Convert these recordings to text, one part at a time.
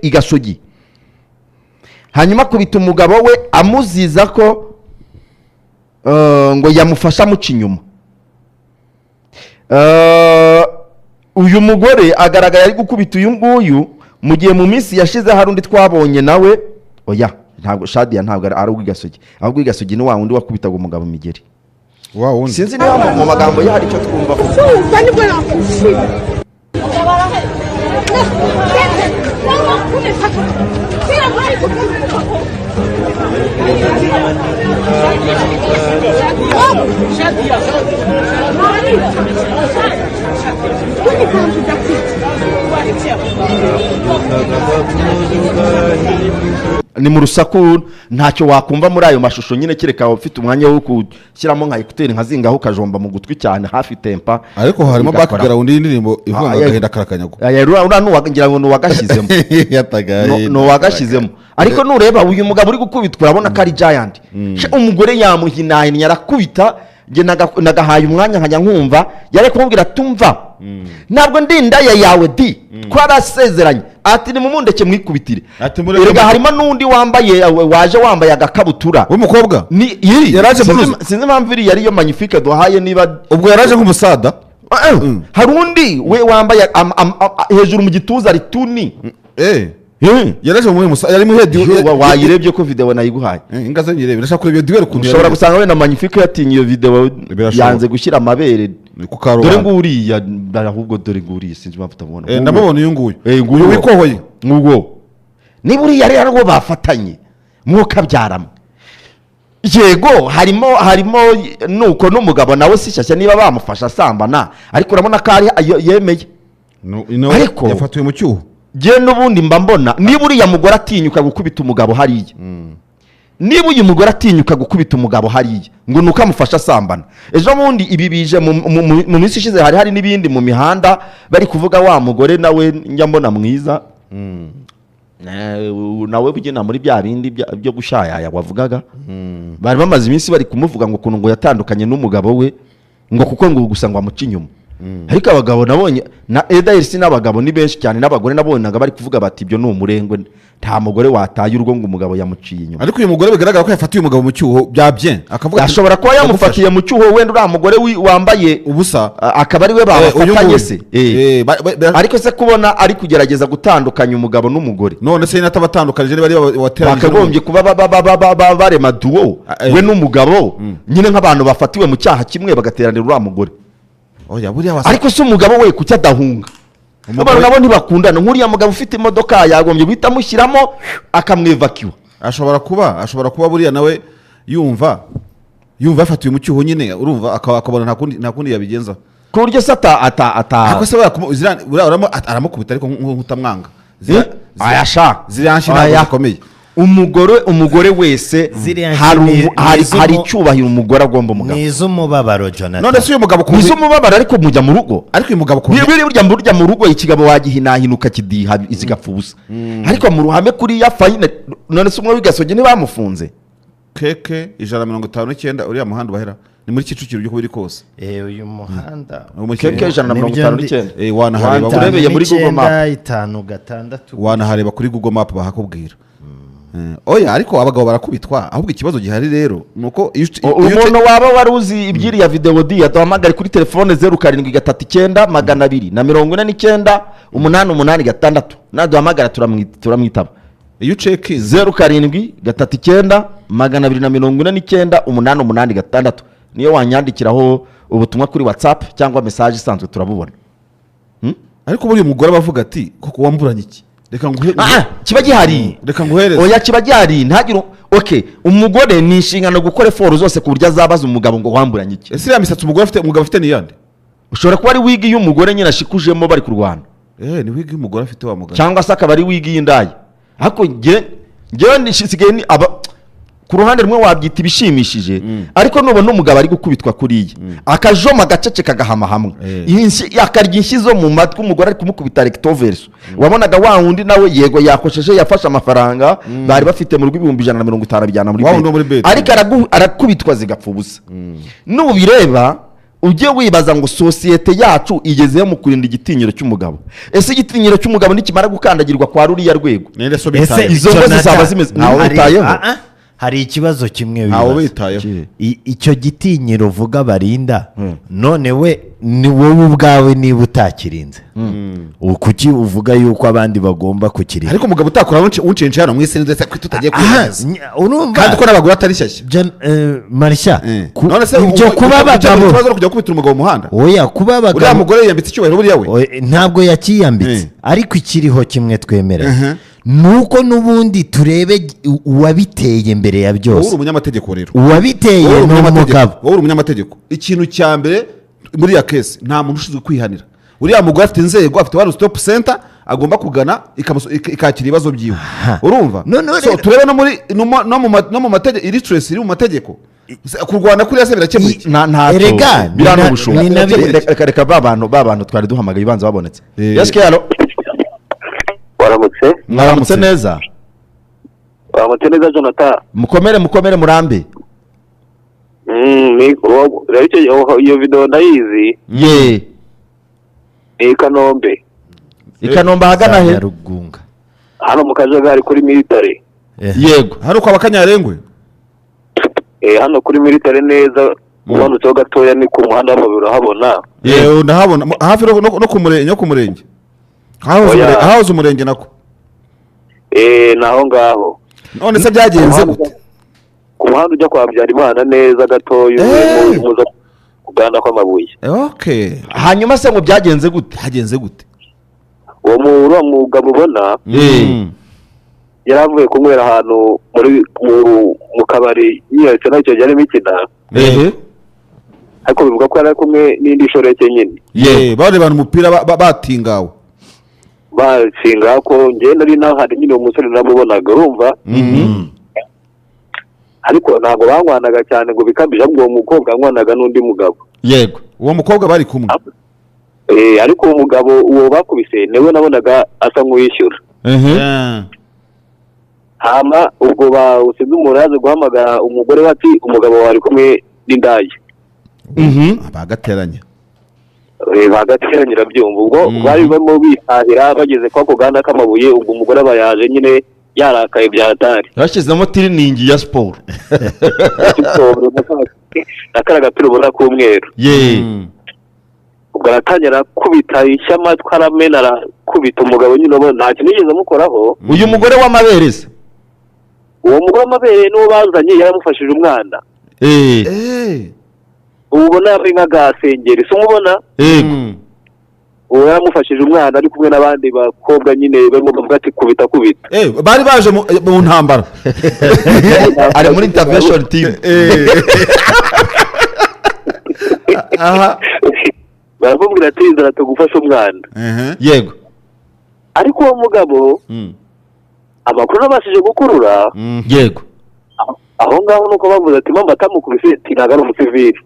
igasogi hanyuma kubita umugabo we amuziza ko ngo yamufasha muca inyuma. Uyu mugore agaragara ari gukubita uyu nguyu mu gihe mu minsi yashize hari undi twabonye nawe oya ntabwo Shadia ntabwo ari ubwigasogi ahubwo igasogi ni wa wundi wakubitaga umugabo Migeri wa wundi sinzi niba mu magambo ye hari icyo twumva ni mu rusaku ntacyo wakumva muri ayo mashusho nyine kereka ufite umwanya wo gushyiramo nka ekuteri nkazingaho ukajomba mu gutwi cyane hafi tempa ariko harimo background y'indirimbo ivuga agahenda karakanyago ngira ngo nuwagashyizemo nuwagashyizemo ariko nureba uyu mugabo uri gukubitwa urabona ko ari giant umugore yamuhinahinya arakubita nge nagahaye umwanya nkajya nkumva yari kumubwira tumva ntabwo ndindaya yawe di twarasezeranye ati ni mumundeke mwikubitire erega harimo nundi wambaye waje wambaye agakabutura w'umukobwa ni yaraje sinzi impamvu iri yari yo magnifique duhaye niba ubwo yaraje nk'umusada hari undi we wambaye hejuru mu gituza rituni yaraje mu musada yari muhedi wayirebye ko video nayiguhaye ingaze nyirebe ndashaka kureba duhere kuntu ushobora gusanga we na magnifique yatinye iyo video yanze gushyira amabere dore nguriya ahubwo dore nguriya sinzi impamvu utabona ndamubona uyu nguyu wikohoye ngubwo niba uriya rero ngo bafatanye mukabyaramo yego harimo nuko n'umugabo nawe si shyashya niba bamufasha asambana ariko urabona ko yemeye ariko yafatiwe mu cyuho je n'ubundi mba mbona niba uriya mugore atinyuka gukubita umugabo hariya niba uyu mugore atinyuka gukubita umugabo hariya ngo nuko amufasha asambana ejo bundi ibi bije mu minsi ishize hari n'ibindi mu mihanda bari kuvuga wa mugore nawe njya mbona mwiza nawe bugena muri bya bindi byo gushayaya wavugaga bari bamaze iminsi bari kumuvuga ngo ukuntu ngo yatandukanye n'umugabo we ngo kuko ngo gusa ngo amuca inyuma ariko abagabo nabonye na Edairisi n'abagabo ni benshi cyane n'abagore nabonaga bari kuvuga bati ibyo ni umurengwe nta mugore wataye urugo ngo umugabo yamuciye inyuma ariko uyu mugore bigaragara ko yafatiye umugabo mu cyuho bya bien akavuga ashobora kuba yamufatiye mu cyuho wenda uriya mugore wambaye ubusa akaba ari we bafatanye se ariko se kubona ari kugerageza gutandukanya umugabo n'umugore none se n'atabatandukanije bari wateranyije bakagombye kuba barema duo we n'umugabo nyine nk'abantu bafatiwe mu cyaha kimwe bagateranira uriya mugore ariko se umugabo we kuki adahunga abantu nabo ntibakundana nk'uriya mugabo ufite imodoka yagombye guhita amushyiramo akamwevakiwa ashobora kuba buriya nawe yumva yafatiwe mu cyuho nyine urumva akabona nta kundi yabigenza ku buryo se ariko se aramukubita ariko nk'utamwanga ziriya zikomeye umugore wese hari icyubahiro umugore agomba umugabo n'iz'umubabaro Jonathan none se uyu mugabo n'iz'umubabaro ariko mujya mu rugo ariko uyu mugabo burya mu rugo ikigabo wagihinahinuka kidiha izigapfa ubusa ariko mu ruhame kuri ya fayine none se umwe w'igasogi ntibamufunze keke 159 uriya muhanda bahera ni muri Kicukiro byo kubiri kose uyu muhanda keke 159 wanahareba urebeye muri Google Map 5-6 wanahareba kuri Google Map bahakubwira oya ariko abagabo barakubitwa ahubwo ikibazo gihari rero nuko umuntu waba waruzi ibyiriya video di adahamagara kuri telefone 0739 naduhamagara turamwitaba iyo check 0739 niyo wanyandikiraho ubutumwa kuri WhatsApp cyangwa message isanzwe turabubona ariko buri mugore bavuga ati koko wamburanye iki reka kiba gihari reka nguhereze oya kiba gihari ntagire umugore ni inshingano gukora effort zose ku buryo azabaza umugabo ngo wamburanye iki ese ya misatsi umugabo afite ni yande ushobora kuba ari wigi y'umugore nyine ashikujemo bari kurwana ni wigi y'umugore afite wa mugabo cyangwa se akaba ari wigi y'indaya ariko ngewe nisigaye ni ku ruhande rumwe wabyita ibishimishije ariko nubona umugabo ari gukubitwa kuriya akajoma gacece kagahama hamwe akarya inshyizo mu matwi umugore ari kumukubita recto verso wabonaga wa wundi nawe yego yakosheje yafashe amafaranga bari bafite mu rugo 150 bijyana muri bed ariko arakubitwa zigapfa ubusa nubireba ujye wibaza ngo sosiyete yacu igezeho mu kurinda igitinyiro cy'umugabo. Ese igitinyiro cy'umugabo nikimara gukandagirwa kwa ruriya rwego, izo ngo zizaba zimeze ntawe bitayeho? Hari ikibazo kimwe ntawe bitayeho. Icyo gitinyiro uvuga barinda, none we ni wowe ubwawe niba utakirinze, kuki uvuga yuko abandi bagomba kukirinda? Ariko umugabo utakora uncenje hano mwese ndetse tutagiye kwihaza, kandi ko n'abagore atari shyashya Marisha. None se ibyo kuba abagabo ikibazo kujya kubita umugabo mu muhanda, oya, kuba abagabo uriya mugore yambitse icyubahiro buriya we ntabwo yakiyambitse, ariko ikiriho kimwe twemera nuko n'ubundi turebe uwabiteye mbere ya byose. uri umunyamategeko rero, uwabiteye ni umugabo. wowe uri umunyamategeko. Ikintu cya mbere muri ya kesi, nta muntu ushinzwe kwihanira. Uriya mugore afite inzego, afite one stop center agomba kugana ikakira ibibazo byiwe, urumva? So turebe no mu mategeko, iri stress iri mu mategeko, kurwana kuri yase birakemuye. Erega birano bushoboka. Reka babantu twari duhamagaye ibanza babonetse. Yaske halo, waramutse? Mwaramutse neza? Waramutse neza Jonathan. Mukomere murambe. Iyo video ndayizi. Ye. Kanombe. Kanombe hagana he? Rugunga. Hano mu Kajagari kuri military. Yego. Hano kwa Bakanyarengwe. Hano kuri military neza, umanutseho gatoya ni ku muhanda w'amabiro habona. Ndahabona hafi no ku murenge. Hahoze umurenge nako. Naho ngaho. None se byagenze gute? Ku muhanda ujya kwa Habyarimana neza gatoya muza kuganda kw'amabuye. Okay. Hanyuma se ngo byagenze gute? Hagenze gute? Uwo mugabo ubona yaravuye kunywera ahantu mu kabari yiyaretse nacyo cyane mikina. Ariko bivuga ko yari kumwe n'indi shoreke nyine. Barebana umupira batingawe. Basinga ko nge nari nahari nyine umusore namubonaga, urumva? Ariko ntabwo banywanaga cyane ngo bikabije, ahubwo uwo mukobwa anywanaga n'undi mugabo. Yego. Uwo mukobwa bari kumwe. Ariko uwo mugabo uwo bakubise niwe nabonaga asa nk'uwishyura. Hama ubwo bawusize umuraze guhamagara umugore bati umugabo wari kumwe n'indaya. Bagateranya. Bagateranyira byumva, ubwo bari barimo bitahira bageze kwa kuganda k'amabuye, ubwo umugore abayaje nyine yarakaye byatari. Yashyizemo tiriningi ya sport. Nakara gapira ubona k'umweru. Ubwo aratangira kubita ishyama twaramena, arakubita umugabo nyine ubona nta kintu yigeze amukoraho. Uyu mugore w'amabereza, uwo mugore w'amabere n'uwo bazanye yaramufashije umwana. Ubona yambaye nk'agasengeri, si umubona? Uwo yaramufashije umwana ari kumwe n'abandi bakobwa nyine barimo bavuga ati kubita. Bari baje mu ntambara. Ari muri intervention team. Baramubwira ati inzara tugufasha umwana. Yego. Ariko uwo mugabo amakuru nabashije gukurura. Yego. Aho ngaho nuko bavuze ati mama atamukubise ntabwo ari umusivili.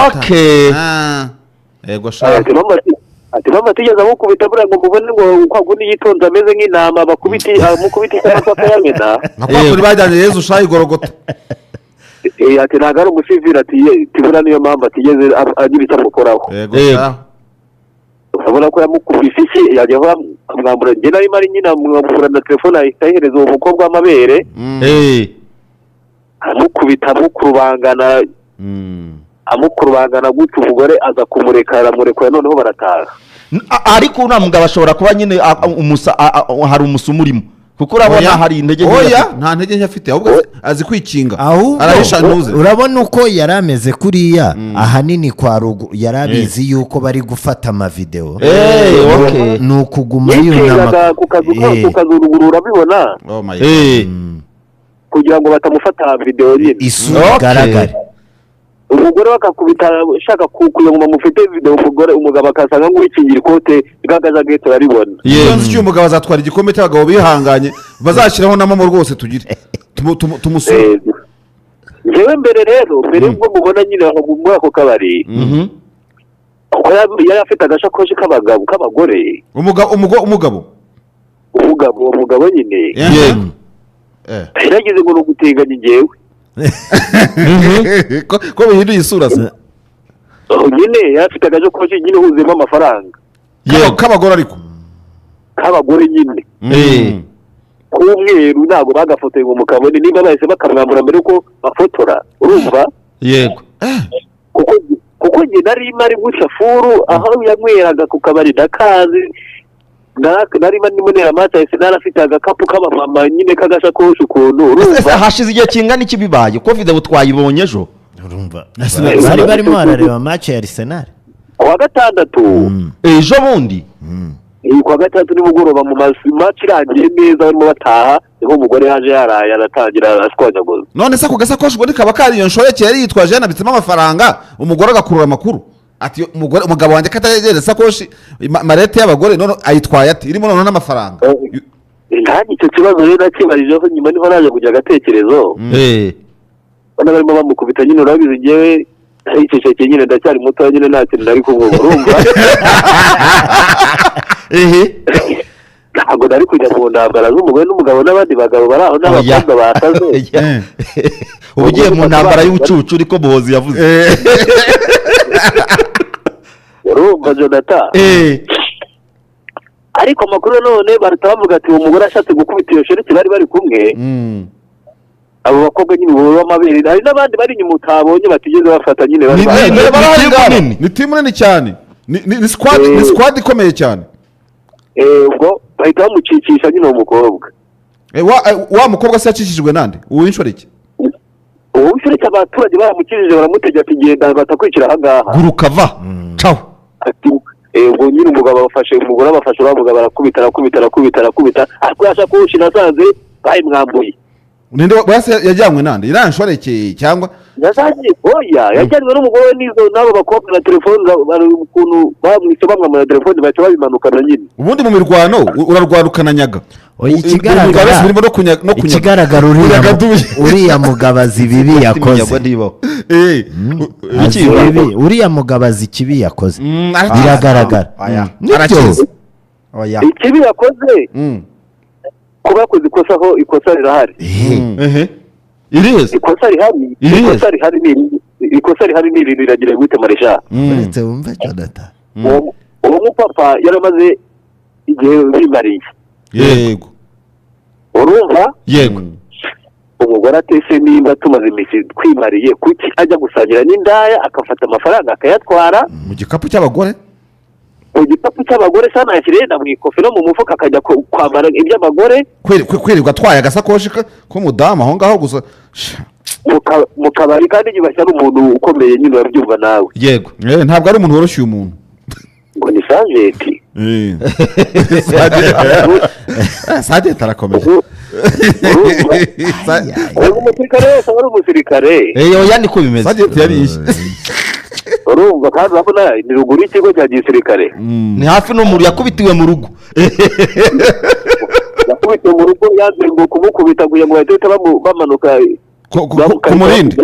Okay. Ego shaka. Ati mama tigeze amukubita bura ngo mubone ngo kwagundi yitonze ameze nk'intama bakubiti amukubita cyangwa yamena. Nakuri bajyanye Yesu shayi gorogota. Ati ntabwo ari umusivili, ati tibura niyo mpamvu atigeze agira icyo amukoraho. Urabona ko yamukubise iki yajya amwambura, njye nari mari nyine amwambura na telefone ahita ayihereza uwo mukobwa w'amabere. Amukubita amukurubangana gutyo, umugore aza kumureka, aramurekura, noneho barataha. Ariko uriya mugabo ashobora kuba nyine hari umusumu urimo, kuko urabona hari intege nke. Nta ntege nke afite, ahubwo azi kwikinga, arahisha ntuze. Urabona uko yari ameze kuriya, ahanini kwa rugu yari abizi yuko bari gufata amavideo. Ni ukuguma yunama ku kazuruguru, urabibona? Kugira ngo batamufata video nyine isura igaragare. Umugore bakakubita shaka kukuye ngo mufite video, umugabo akasanga nk'uwikingira ikote igagaza gete aribona. Nzi cyo umugabo azatwara igikombe cy'abagabo bihanganye, bazashiraho namamo rwose tugire tumusure. Jewe mbere rero ubwo mubona nyine muri ako kabari, yari afite agashakoshi k'abagore. Umugabo nyine yaragize ngo nuguteganya njyewe. Ko bihinduye isura se. nyine yafite agaje ko nyine huzemo amafaranga k'abagore ariko k'abagore nyine k'umweru ntabwo bagafotoye ngo mukabone niba bahise bakamwambura mbere yuko bafotora urumva yego kuko njye nari mari gushafuru aho yanyweraga ku kabari ndakazi nari mani munera mata ese narafite agakapu k'abamama nyine k'agasakoshi ukuntu urumva hashize igihe kingana iki bibaye covid ubu twayibonye ejo urumva bari barimo barareba match ya Arsenal kuwa gatandatu ejo bundi kuwa gatandatu nimugoroba mu match irangiye neza barimo bataha niho umugore yaje yaraye aratangira ashwanyaguza none se ako gasakoshi ubwo kaba kari iyo nshoreke yari yitwaje yanabitsemo amafaranga umugore agakurura amakuru ati umugabo wanjye katayegereza sakoshi marete y'abagore none ayitwaye ati irimo none n'amafaranga ntangi icyo kibazo rero nakibarijeho nyuma niho naje kugira agatekerezo bana barimo bamukubita nyine urabizi ngewe iceceke nyine ndacyari muto nyine nta kintu nari kuvuga urumva ntabwo nari kujya mu ntambara z'umugore n'umugabo n'abandi bagabo bari aho n'abakobwa bataze ubu ugiye mu ntambara y'ubucucu ariko Muhozi yavuze urumva Jonathan ariko amakuru none bahita bavuga ati uwo mugore ashatse gukubita iyo shereke bari kumwe abo bakobwa nyine baba amabere hari n'abandi bari inyuma utabonye batigeze bafata nyine ni timu nini cyane ni squad ikomeye cyane ubwo bahita bamucikisha nyine uwo mukobwa wa mukobwa se yacishijwe nande uw'inshoreke uw'inshoreke abaturage baramukijije baramutegeka ati genda batakwicira aha ngaha guruka va caho ubwo nyine umugabo abafashe umugore abafashe uravuga barakubita ariko yasha kuwushi nasanze bayimwambuye ninde wese yajyanywe nande iranshoreke cyangwa yasanze yajyanywe n'umugore n'izo n'abo bakobwa na telefone ukuntu bamwise bamwamura telefone bahita babimanukana nyine ubundi mu mirwano urarwarukana nyaga ikigaragara uriya mugabazi bibi yakoze uriya mugabazi kibi yakoze biragaragara ikibi yakoze kuba yakoze ikosa aho ikosa rirahari ikosa rihari ni ibintu riragira gute maresha uretse wumva Jonathan uwo mupapa yaramaze igihe bimariye yego urumva yego umugore atese nimba tumaze iminsi twimariye kuki ajya gusangira n'indaya akafata amafaranga akayatwara mu gikapu cy'abagore sana yakirenda mu ikofi no mu mufuka akajya kwambara iby'abagore kwirirwa atwaye agasakoshi k'umudamu aho ngaho gusa mu kabari kandi nyubashya n'umuntu ukomeye nyine urabyumva nawe yego ntabwo ari umuntu woroshye umuntu ngo ni sajenti sajenti arakomeje umusirikare wese aba ari umusirikare oya niko bimeze sajenti yarishe urumva kandi urabona ni ruguru y'ikigo cya gisirikare ni hafi n'umuntu yakubitiwe mu rugo yakubitiwe mu rugo yanze ngo kumukubita kugira ngo bahite bamanuka ku murindi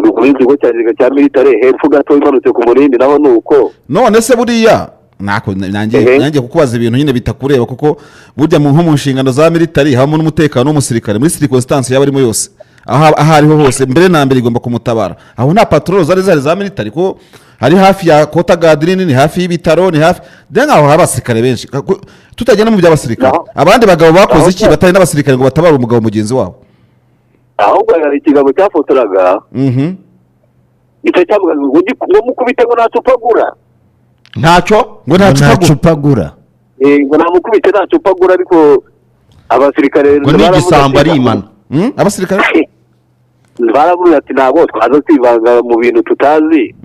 ruguru y'ikigo cya militare hepfo gato imanutse ku murindi naho ni uko none se buriya nanjye kukubaza ibintu nyine bitakureba kuko burya nko mu nshingano za militari habamo n'umutekano w'umusirikare muri circonstance yaba arimo yose aho ariho hose mbere na mbere igomba kumutabara aho nta patrol zari za militari ko hari hafi ya kota gadrini ni hafi y'ibitaro ni hafi denga aho abasirikare benshi tutagenda mu by'abasirikare abandi bagabo bakoze iki batari n'abasirikare ngo batabare umugabo mugenzi wabo ahubwo hari ikigabo cyafotoraga icyo cyavuga ngo mukubite ngo ntacupagura ngo ntacupagura ngo namukubite ntacupagura ariko abasirikare ngo n'igisambo ari imana abasirikare baravuze ati ntabwo twaza twivanga mu bintu tutazi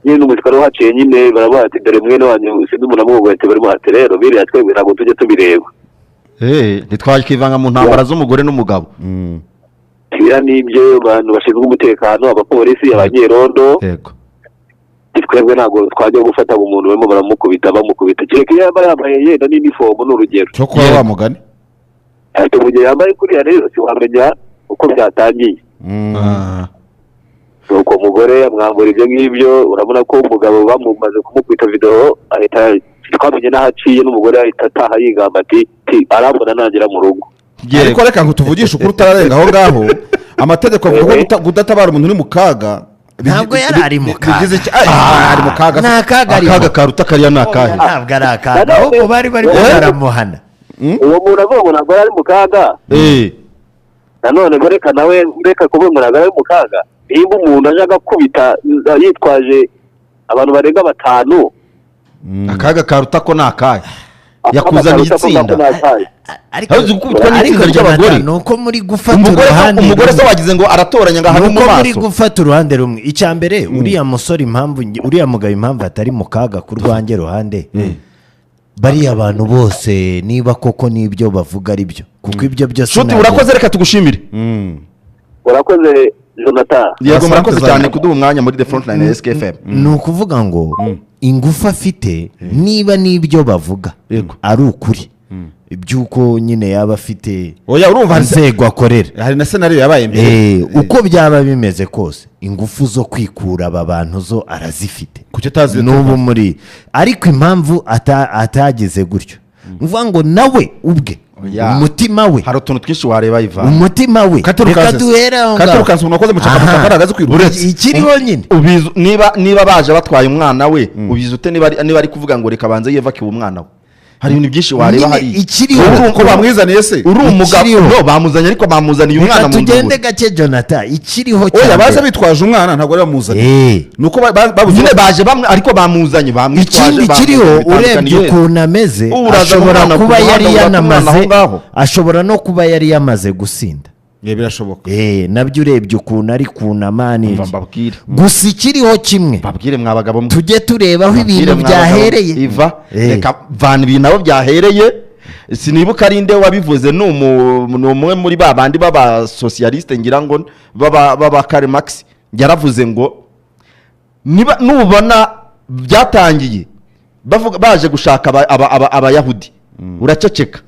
nyine umusirikare uhaciye nyine baravuga ati dore mwene wanyu sindi umuntu amubwira ati barimo ati rero biriya twebwe ntabwo tujya tubireba ntitwakivanga mu ntambara z'umugore n'umugabo biriya ni ibyo abantu bashinzwe umutekano abapolisi abanyerondo twebwe ntabwo twajya gufata umuntu barimo bamukubita kereka iyo yaba yambaye yenda n'inifomu ni urugero cyo kuba wamugani ati mu gihe yambaye kuriya rero siwamenya uko byatangiye nuko umugore amwambura ibyo ngibyo urabona ko umugabo bamumaze kumukubita video ahita twamenye n'aho aciye n'umugore ahita ataha yigamba ati arambona nagera mu rugo ariko reka ngo tuvugishe ukuri utararenga aho ngaho amategeko avuga ko kudatabara umuntu uri mu kaga ntabwo yari ari mu kaga ari mu kaga nta kaga ari akaga karuta kariya ni akahe ntabwo ari akaga ahubwo bari baramuhana uwo muntu avuga ngo ntabwo ari mu kaga nanone reka kuba umuntu ntabwo ari mu kaga niba umuntu aje agakubita yitwaje abantu barenga 5 akaga karuta ko ni akahe yakuzaniye itsinda ariko ni uko muri gufata uruhande umugore se wagize ngo aratoranya ngo ahane mu maso muri gufata uruhande rumwe icya mbere uriya musore uriya mugabo impamvu atari mu kaga ku rwanjye ruhande bariya abantu bose niba koko n'ibyo bavuga ari byo kuko ibyo byose shuti urakoze reka tugushimire urakoze Jonathan yego murakoze cyane kuduha umwanya muri the front line ya SKFM ni ukuvuga ngo ingufu afite niba n'ibyo bavuga ari ukuri iby'uko nyine yaba afite inzego akorera hari na senariyo yabaye mbere uko byaba bimeze kose ingufu zo kwikura aba bantu zo arazifite n'ubu muri ariko impamvu atagize gutyo uvuga ngo nawe ubwe umutima we hari utuntu twinshi wareba Ivan umutima we reka duhera aho ngaho katurukanse umuntu wakoze mucaka aragaze kwirura ikiriho nyine niba baje batwaye umwana we ubizi ute niba ari kuvuga ngo reka banze yevake uwo mwana we hari ibintu byinshi wareba hari ikiriho ko bamwizaniye se uri umugabo no bamuzanye ariko bamuzaniye umwana mu nzu tugende gake Jonathan ikiriho cyane oya baje bitwaje umwana ntabwo ari bamuzanye nuko babuze baje bamwe ariko bamuzanye bamwitwaje ikiriho urebye ukuntu ameze ashobora no kuba yari yamaze gusinda birashoboka nabyo urebye ukuntu ari kunamani mbabwire gusa ikiriho kimwe babwire mwabagabo tujye tureba aho ibintu byahereye Iva reka vana ibintu nabo byahereye sinibuka ari nde wabivuze ni umwe muri babandi baba socialiste ngira ngo baba Karl Marx yaravuze ngo niba nubona byatangiye baje gushaka abayahudi uraceceka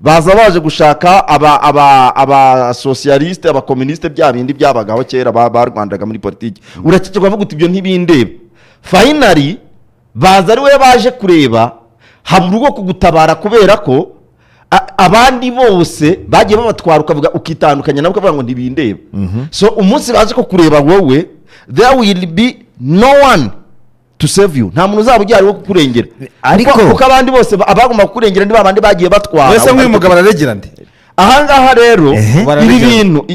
baza baje gushaka aba socialiste aba communiste bya bindi byabagaho kera barwandaga muri politiki uraceceka bavuga uti ibyo ntibindeba finally baza ari we baje kureba habura ubwo kugutabara kubera ko abandi bose bagiye babatwara ukavuga ukitandukanya nabo ukavuga ngo ntibindeba so umunsi baje ko kureba wowe there will be no one to save you nta muntu uzaba ujyari wo kukurengera ariko kuko abandi bose abagomba kukurengera ndi babandi bagiye batwara wese nk'uyu mugabo araregera ndi ahangaha rero ibi bintu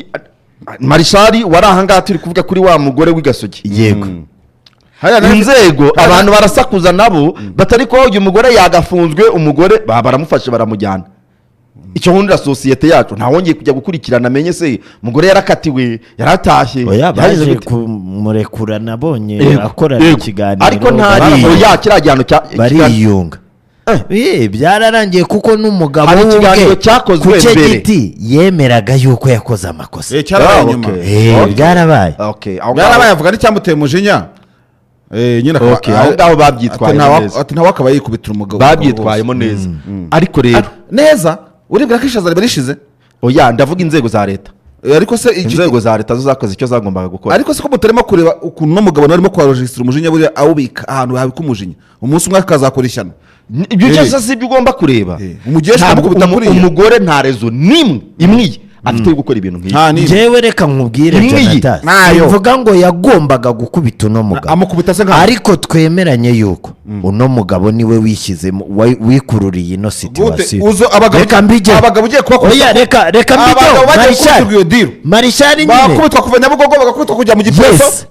Marishari wari ahangaha turi kuvuga kuri wa mugore w'igasogi yego inzego abantu barasakuza nabo batari ko uyu mugore yagafunzwe umugore baramufashe baramujyana icyo nkundira sosiyete yacu ntawongeye kujya gukurikirana amenye se umugore yarakatiwe yaratashye baje kumurekura nabonye akora ikiganiro ariko ntari kiriya gihano bariyunga byararangiye kuko n'umugabo ikiganiro cyakozwe mbere giti yemeraga yuko yakoze amakosa byarabaye avuga n'icyamuteye umujinya nyine aho ngaho babyitwaye neza ati nawe akaba yikubitira umugabo babyitwayemo neza ariko rero neza uribwira ko ishaza barishize oya ndavuga inzego za leta ariko se inzego za leta zo zakoze icyo zagombaga gukora ariko se ko mutarimo kureba ukuntu n'umugabo narimo kuharojisitira umujinya buriya awubika ahantu habika umujinya umunsi umwe akazakora ishyano ibyo cyose si ibyo ugomba kureba umugore nta rezo n'imwe imwe afite gukora ibintu nk'ibi njyewe reka nkubwire Jonathan mvuga ngo yagombaga gukubita uno mugabo ariko twemeranye yuko uno mugabo niwe wishyizemo wikururiye ino situation reka mbijye oya reka mbijye Marishari nyine bakubitwa kuva Nyabugogo bagakubitwa kujya mu Gipeso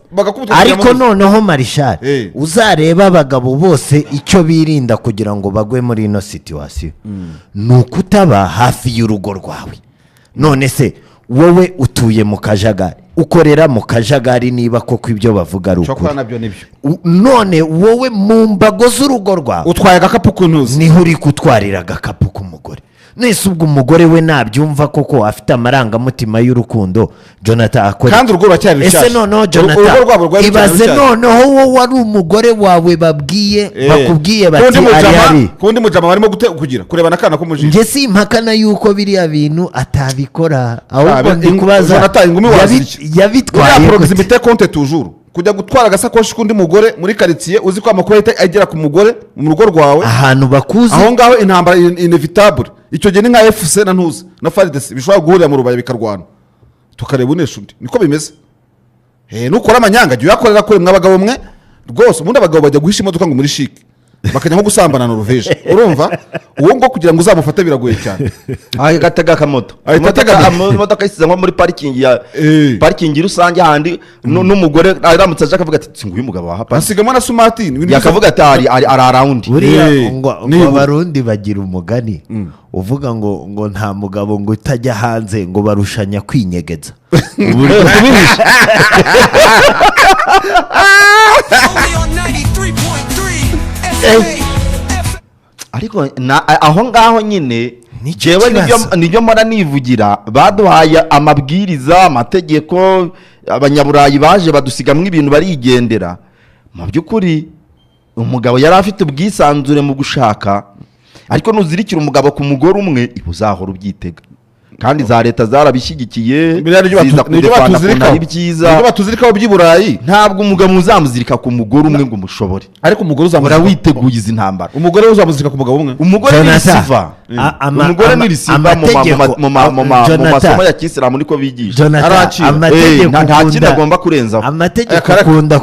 ariko noneho Marishari uzareba abagabo bose icyo birinda kugira ngo bagwe muri ino situation ni ukutaba hafi y'urugo rwawe none se wowe utuye mu kajagari ukorera mu kajagari niba koko ibyo bavuga ari ukuri none wowe mu mbago z'urugo rwawe utwaye agakapu kuntuzi niho uri gutwarira agakapu k'umugore nese ubwo umugore we nabyumva koko afite amarangamutima y'urukundo Jonathan akora kandi urwo rwacyari rushyashya ese noneho Jonathan ibaze noneho wowe ari umugore wawe bakubwiye bati ari kundi mujama barimo kugira kurebana akana ko mujije nge si impakana yuko biriya bintu atabikora ahubwo ndi kubaza yabitwaye proximité compte toujours kujya gutwara agasakoshi kundi mugore muri quartier uzi ko amakuru agera ku mugore mu rugo rwawe ahantu bakuze aho ngaho intambara inevitable icyo gihe ni nka FC na ntuzi na FARDC bishobora guhurira mu rubaya bikarwana tukareba unesha undi niko bimeze nukora amanyanga jya uyakorera kure mw'abagabo mwe rwose ubundi abagabo bajya guhisha imodoka ngo muri shike bakajya nko gusambana n'uruveje urumva uwo ngo kugira ngo uzamufate biragoye cyane agatega akamoto imodoka isize nko muri parikingi rusange handi n'umugore aramutse aje akavuga ati nguyu mugabo wahapa asigamo na sumatini yakavuga ati ari arawundi buriya ngo abarundi bagira umugani uvuga ngo nta mugabo ngo utajya hanze ngo barushanya kwinyegeza ariko aho ngaho nyine jewe nibyo mpora nivugira baduhaye amabwiriza amategeko abanyaburayi baje badusigamwo ibintu barigendera mu by'ukuri umugabo yari afite ubwisanzure mu gushaka ariko nuzirikira umugabo ku mugore umwe uzahora ubyitega kandi za leta zarabishyigikiye ziza kudefana ku nari byiza nibyo batuzirikaho by'iburayi ntabwo umugabo uzamuzirika ku mugore umwe ngo umushobore ariko umugore uzamuzirika witeguye izi ntambara umugore uzamuzirika ku mugabo umwe umugore ni risiva umugore ni risiva mu masomo ya kisilamu niko bigisha nta kintu agomba kurenzaho amategeko akunda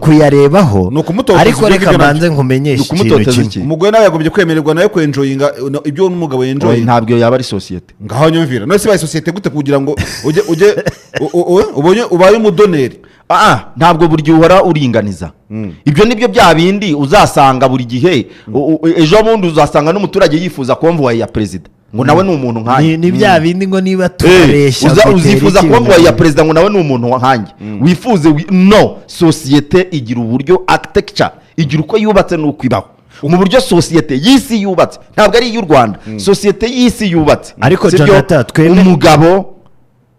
kuyarebaho ariko reka mbanze nkumenyeshe ikintu kimwe umugore nawe yagombye kwemererwa nawe kwenjoyinga ibyo n'umugabo yenjoyinga ntabwo yaba ari sosiyete ngaho nyumvira none se baye sosiyete gute kugira ngo ujye ubaye umudoneri ntabwo buri gihe uhora uringaniza ibyo nibyo bya bindi uzasanga buri gihe ejo bundi uzasanga n'umuturage yifuza konvoye ya perezida ngo nawe ni umuntu nkanjye ni bya bindi ngo niba turesha uzifuza konvoye ya perezida ngo nawe ni umuntu nkanjye wifuze no sosiyete igira uburyo architecture igira uko yubatse n'uko ibaho mu buryo sosiyete y'isi yubatse ntabwo ari iy'u Rwanda sosiyete y'isi yubatse ariko Jonathan umugabo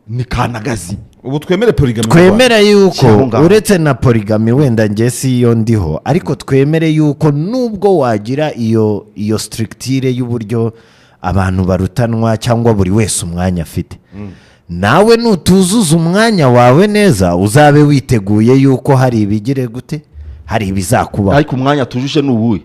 ni kanagazi ubu twemere polygamy twemera yuko uretse na polygamy wenda njye si iyo ndiho ariko twemere yuko nubwo wagira iyo structure y'uburyo abantu barutanwa cyangwa buri wese umwanya afite nawe nutuzuza umwanya wawe neza uzabe witeguye yuko hari ibigire gute hari ibizakuba ariko umwanya tujuje n'ubuye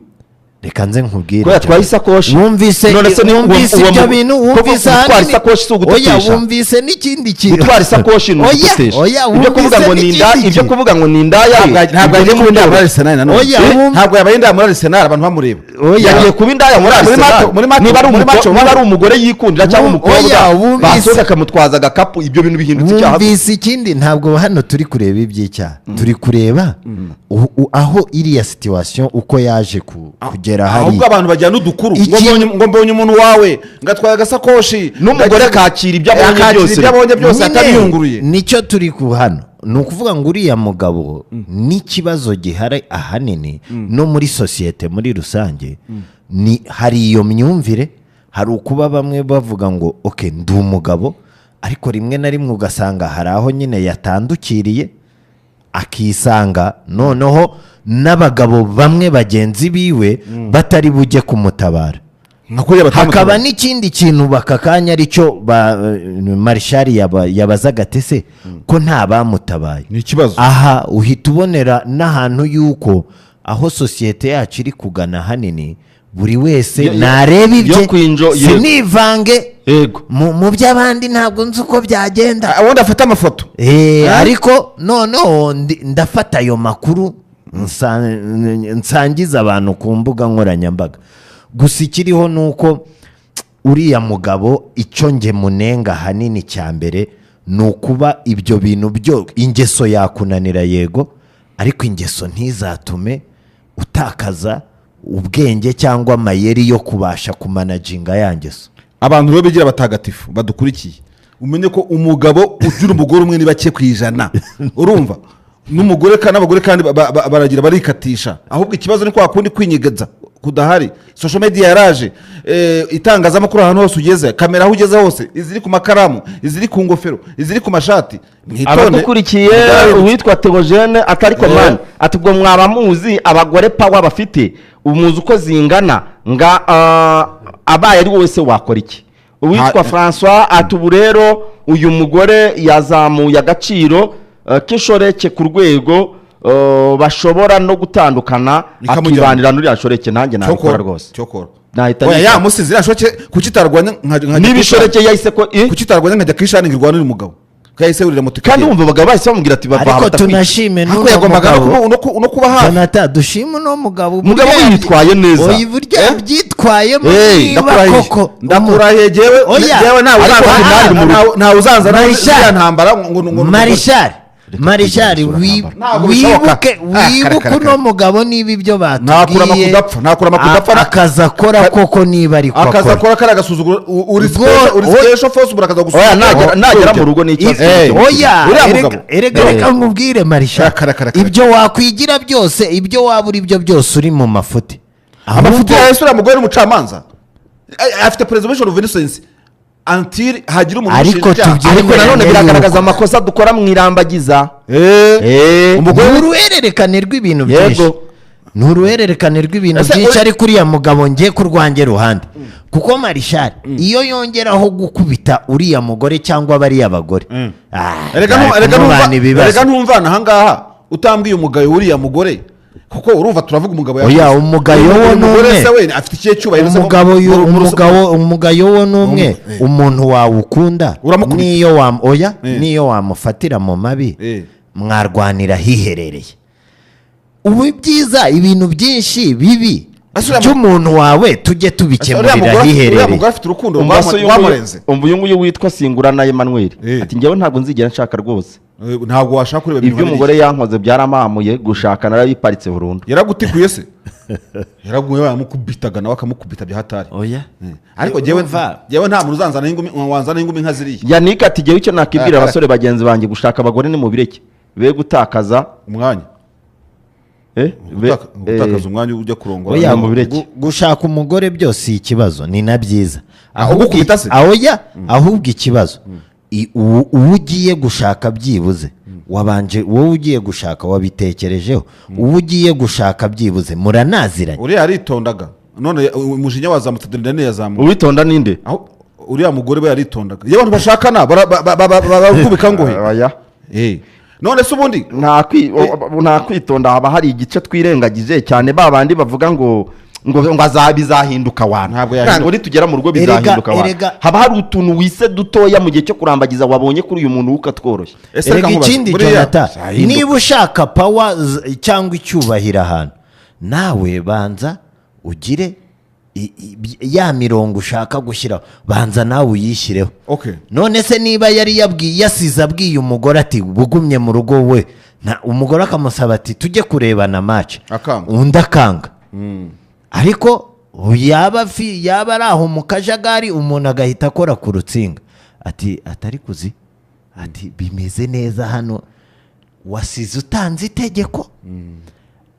reka nze nkubwire ko yatwaye isakoshi wumvise ibyo bintu wumvise gutwara isakoshi si ugutesha wumvise n'ikindi kintu gutwara isakoshi ni ugutesha ibyo kuvuga ngo ni indaya ibyo kuvuga ngo ni indaya ntabwo yagiye kuba indaya muri Arsenal nanone ntabwo yabaye indaya muri Arsenal abantu bamureba yagiye kuba indaya muri Arsenal niba ari umugore yikundira cyangwa umukobwa basohoka akamutwaza agakapu ibyo bintu bihindutse icyaha wumvise ikindi ntabwo hano turi kureba iby'icyaha turi kureba aho iriya situation uko yaje kugera ahubwo abantu bajyana udukuru ngo mbonye umuntu wawe ngatwaye agasakoshi n'umugore kakira ibyo abonye byose atabiyunguruye nicyo turi ku hano ni ukuvuga ngo uriya mugabo n'ikibazo gihari ahanini no muri sosiyete muri rusange hari iyo myumvire hari ukuba bamwe bavuga ngo oke ndi umugabo ariko rimwe na rimwe ugasanga hari aho nyine yatandukiriye akisanga noneho n'abagabo bamwe bagenzi biwe batari bujye kumutabara hakaba n'ikindi kintu bakakanya aricyo marishari yabazaga tese ko nta bamutabaye ni ikibazo aha uhita ubonera n'ahantu yuko aho sosiyete yacu iri kugana hanini buri wese nareba ibye sinivange mu by'abandi ntabwo nzi uko byagenda ubundi afata amafoto ariko noneho ndafata ayo makuru nsangiza abantu ku mbuga nkoranyambaga gusa ikiriho ni uko uriya mugabo icyo nge munenga hanini cya mbere ni ukuba ibyo bintu byo ingeso yakunanira yego ariko ingeso ntizatume utakaza ubwenge cyangwa amayeri yo kubasha kumanaginga ya ngeso abantu rero bigira batagatifu badukurikiye umenye ko umugabo ugira umugore umwe ni bake ku ijana urumva n'umugore kandi n'abagore kandi baragira barikatisha ahubwo ikibazo ni kwa kundi kwinyegeza kudahari social media yaraje itangazamakuru ahantu hose ugeze kamera aho ugeze hose iziri ku makaramu iziri ku ngofero iziri ku mashati abadukurikiye uwitwa Theogene atari komande atubwo mwaba muzi abagore power bafite umuzi uko zingana nga abaye ari wese wakora iki uwitwa François atubu rero uyu mugore yazamuye agaciro k'inshoreke ku rwego bashobora no gutandukana akibanira n'uri ashoreke nanjye nabikora rwose oya ya musizi ashoreke kukitarwanya n'ibishoreke yahise ko kukitarwanya nkajya kwishana ngirwana n'umugabo kahise urira moto kandi wumva abagabo bahise bamubwira ati bava ariko tunashime n'uno yagombaga no kuba hafi Jonathan dushime no mugabo yitwaye neza oyi burya byitwayemo niba koko ndakurahiye jewe ntawe uzanzana ya ntambara ngo Marishal wibuke uno mugabo niba ibyo batubwiye nakura makudapfa akaza akora koko niba ariko akaza akora kari agasuzuguro uri special force burakaza gusuzugura nagera mu rugo n'ikibazo oya reka nkubwire Marishal ibyo wakwigira byose ibyo waba uri byo byose uri mu mafuti amafuti ya Yesu uriya n'umucamanza afite presumption of innocence until hagira umuntu ariko nanone biragaragaza amakosa dukora mu irambagiza uruhererekane rw'ibintu byinshi ni uruhererekane rw'ibintu byinshi ariko uriya mugabo ngiye ku rwanjye ruhande kuko Marishal iyo yongeraho gukubita uriya mugore cyangwa bariya bagore reka ntumvana ahangaha utambwiye umugayo uriya mugore kuko urumva turavuga umugabo oya umugayo wo numwe afite ikihe cyubahiro umugayo wo numwe umuntu wawukunda niyo wamufatira mu mabi mwarwanira hiherereye ubu byiza ibintu byinshi bibi cy'umuntu wawe tujye tubikemurira hiherereye umva uyu nguyu witwa Singurana Emmanuel ati njyewe ntabwo nzigera nshaka rwose ntabwo washaka kureba ibyo umugore yankoze byaramamuye gushaka narabiparitse burundu yaragutikuye se yaraguye bamukubitaga nawe akamukubita bya hatari oya ariko jewe nta muntu uzanzana ingumi nka ziriya Yannick ati jewe icyo nakibwira abasore bagenzi banjye gushaka abagore ni mu bireke be gutakaza umwanya gutakaza umwanya ujya kurongora gushaka umugore byose ikibazo ni na byiza ahubwo ikibazo uwo ugiye gushaka byibuze wabanje wowe ugiye gushaka wabitekerejeho uwo ugiye gushaka byibuze muranaziranye uriya aritondaga none umujinya wazamutse deni yazamuye uwitonda ninde uriya mugore we yaritondaga iyo abantu bashakana barakubika ngohe none se ubundi nta kwitonda haba hari igice twirengagije cyane babandi bavuga ngo bizahinduka ntabwo tugera mu rugo bizahinduka haba hari utuntu wise dutoya mu gihe cyo kurambagiza wabonye kuri uyu muntu ukatworoshya erega ikindi Jonathan niba ushaka power cyangwa icyubahiro ahantu nawe banza ugire ya mirongo ushaka gushyiraho banza nawe uyishyireho none se niba yari yasize abwiye umugore ati bugumye mu rugo we umugore akamusaba ati tujye kurebana match undi akanga ariko yaba ari aho mu kajagari umuntu agahita akora ku rutsinga atari kuzi ati bimeze neza hano wasize utanze itegeko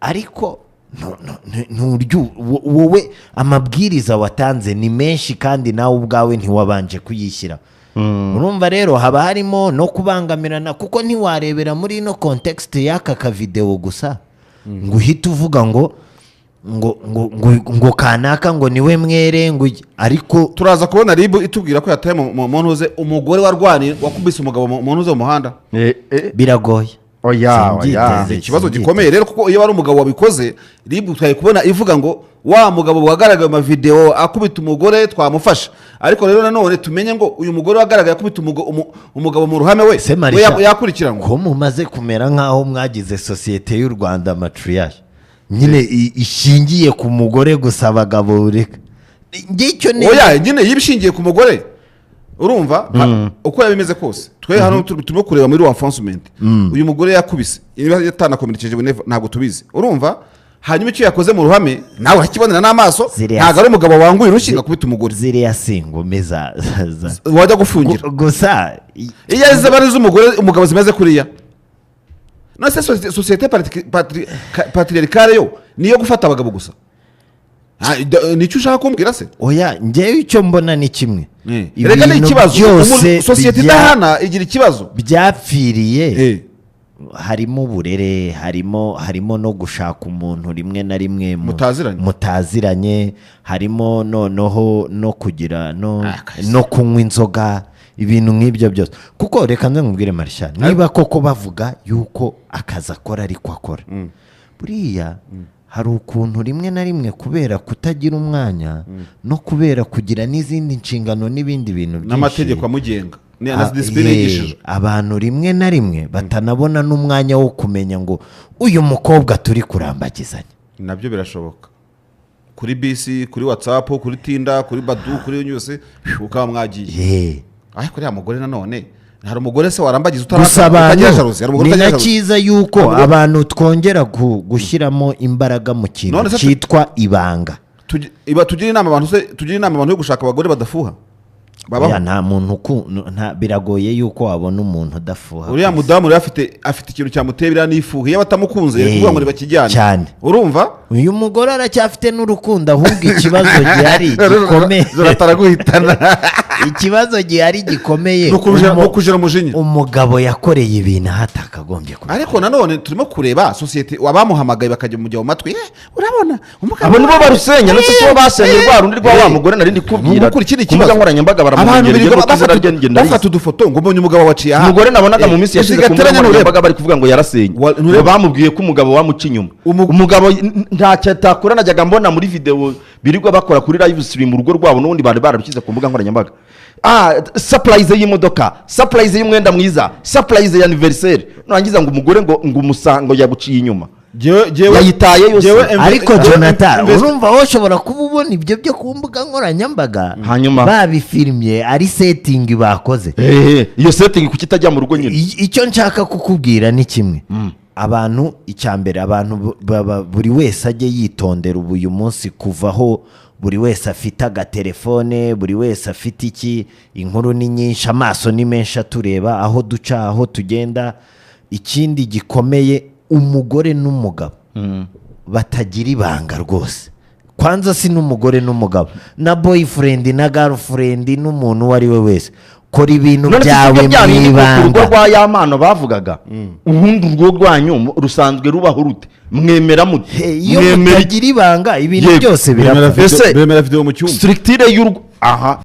ariko wowe amabwiriza watanze ni menshi kandi nawe ubwawe ntiwabanje kuyishyira urumva rero haba harimo no kubangamirana kuko ntiwarebera muri ino context y'aka kavidewo gusa ngo uhite uvuga ngo kanaka ngo niwe mwere ngo ariko turaza kubona ribu itubwira ko yataye mu ntuze umugore warwaniye wakubise umugabo mu ntuze mu muhanda biragoye ikibazo gikomeye rero kuko iyo ari umugabo wabikoze ribu twaye kubona ivuga ngo wa mugabo wagaragaye mu video akubita umugore twamufasha ariko rero nanone tumenye ngo uyu mugore wagaragaye akubita umugabo mu ruhame we yakurikiranwa ko mumaze kumera nkaho mwagize societe y'u Rwanda matriarch nyine ishingiye ku mugore gusa abagabo reka ngicyo ne oya nyine yibishingiye ku mugore urumva uko yabimeze kose twe hano turimo kureba muri enforcement uyu mugore yakubise yatanakomerekeje ntabwo tubizi urumva hanyuma icyo yakoze mu ruhame nawe hakibonera n'amaso ntabwo ari umugabo wanguye urushinga kubita umugore ziriya singomeza wajya gufungira gusa iyo azize barize umugabo zimeze kuriya no se societe patriarcale yo niyo gufata abagabo gusa nicyo ushaka kumbwira se oya ngewe icyo mbona ni kimwe reka ni ikibazo societe idahana igira ikibazo byapfiriye harimo uburere harimo no gushaka umuntu rimwe na rimwe mutaziranye harimo noneho no kugira no kunywa inzoga ibintu nk'ibyo byose kuko reka nkubwire Marishal niba koko bavuga yuko akazi akora ariko akora buriya hari ukuntu rimwe na rimwe kubera kutagira umwanya no kubera kugira n'izindi nshingano n'ibindi bintu byinshi n'amategeko amugenga na disipurine yigishije abantu rimwe na rimwe batanabona n'umwanya wo kumenya ngo uyu mukobwa turi kurambagizanya. Nabyo birashoboka kuri bisi, kuri WhatsApp, kuri Tinda, kuri Badu, kuri yose ukaba mwagiye. Ariko ya mugore nanone hari umugore se warambagiza utagira jaruzi. Ni na cyiza yuko abantu twongera gushyiramo imbaraga mu kintu cyitwa ibanga. Tugira inama abantu yo gushaka abagore badafuha. Ya nta muntu biragoye yuko wabona umuntu udafuha. Uriya mudamu rero afite ikintu cyamutebera n'ifuha, iyo batamukunze kuvuga ngo bakijyane cyane. Urumva uyu mugore aracyafite n'urukundo, ahubwo ikibazo gihari gikomeye zataraguhitana. Ikibazo gihari gikomeye no kujera umujinya. Umugabo yakoreye ibintu hatakagombye kuba. Ariko nanone turimo kureba societe wabamuhamagaye bakajya mu matwi, urabona abo nibo barusenya no cyo basenye rwa rundi rwa wa mugore narindi kubwira kumbuga nkoranyambaga baramugereye bafata udufoto ngo mbonye umugabo waciye aha. Umugore nabonaga mu minsi yashize kumbuga nkoranyambaga bari kuvuga ngo yarasenye, bamubwiye ko umugabo wamuca inyuma. Umugabo ntacyo atakora, najyaga mbona muri video birirwa bakora kuri live stream mu rugo rwabo, n'ubundi bari barabishyize ku mbuga nkoranyambaga. Surprise y'imodoka, surprise y'umwenda mwiza, surprise ya anniversaire, nangiza ngo umugore ngo umusango yaguciye inyuma yayitaye yose. Ariko Jonathan, urumva wowe ushobora kuba ubona ibyo byo ku mbuga nkoranyambaga hanyuma babifilmye ari setting bakoze. Iyo setting kuki itajya mu rugo nyine. Icyo nshaka kukubwira ni kimwe, abantu icyambere, abantu buri wese ajye yitondera uyu munsi kuvaho buri wese afite agatelefone, buri wese afite iki, inkuru ni nyinshi, amaso ni menshi atureba aho duca, aho tugenda. Ikindi gikomeye, umugore n'umugabo batagira ibanga rwose. Kwanza si n'umugore n'umugabo, na boyfriend na girlfriend n'umuntu uwo ari we wese, kora ibintu byawe mu ibanga. Urwo rwa yamano bavugaga, ubundi urwo rwanyu rusanzwe rubaho rute, mwemera mute? Iyo mutagira ibanga ibintu byose birapfa. Bemera video mu cyumba structure y'urwo aha